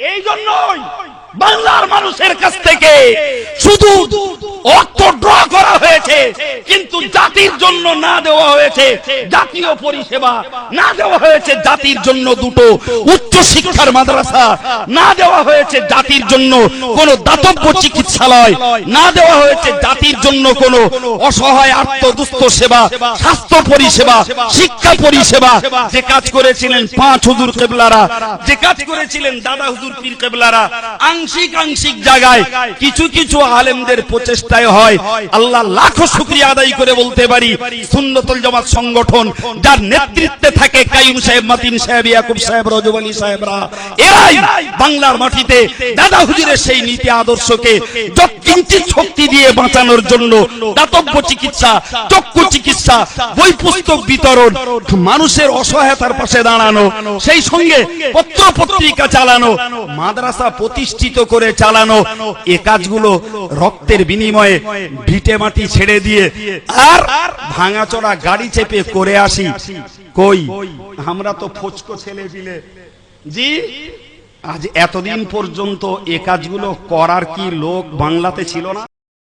এই জন্যই বাংলার মানুষের কাছ থেকে শুধু অর্থ ড্র করা হয়েছে, কিন্তু জাতির জন্য না দেওয়া হয়েছে জাতীয় পরিষেবা, না দেওয়া হয়েছে জাতির জন্য দুটো উচ্চ শিক্ষার মাদ্রাসা, না দেওয়া হয়েছে জাতির জন্য কোন দাতব্য চিকিৎসালয়, না দেওয়া হয়েছে জাতির জন্য কোন অসহায় আর্তদুস্থ সেবা, স্বাস্থ্য পরিষেবা, শিক্ষা পরিষেবা। যে কাজ করেছিলেন পাঁচ হুজুর কেবলারা, যে কাজ করেছিলেন দাদা হুজুর পীর কেবলারা, আংশিক আংশিক জায়গায় কিছু কিছু আলেমদের প্রচেষ্টায় হয়। আল্লাহ লাখো শুকরিয়া আদায় করে বলতে পারি, সুন্নতুল জামাত সংগঠন যার নেতৃত্বে থাকে কাইয়ুম সাহেব, মাতিন সাহেব, ইয়াকুব সাহেব, রজব আলী সাহেবরা, এরাই বাংলার মাটিতে দাদা হুজুরের সেই নীতি আদর্শকে যৎকিঞ্চিৎ শক্তি দিয়ে বাঁচানোর জন্য দাতব্য চিকিৎসা, চক্ষু চিকিৎসা, বই পুস্তক বিতরণ, মানুষের অসহায়তার পাশে দাঁড়ানো, সেই সঙ্গে পত্র পত্রিকা চালানো, মাদ্রাসা প্রতিষ্ঠিত করে চালানো, এ কাজগুলো রক্তের বিনিময়ে ভিটে মাটি ছেড়ে দিয়ে আর ভাঙাচোরা গাড়ি চেপে করে আসি। কই আমরা তো ফচকো ছেলে পিলে জি, আজ এতদিন পর্যন্ত এ কাজগুলো করার কি লোক বাংলাতে ছিল না?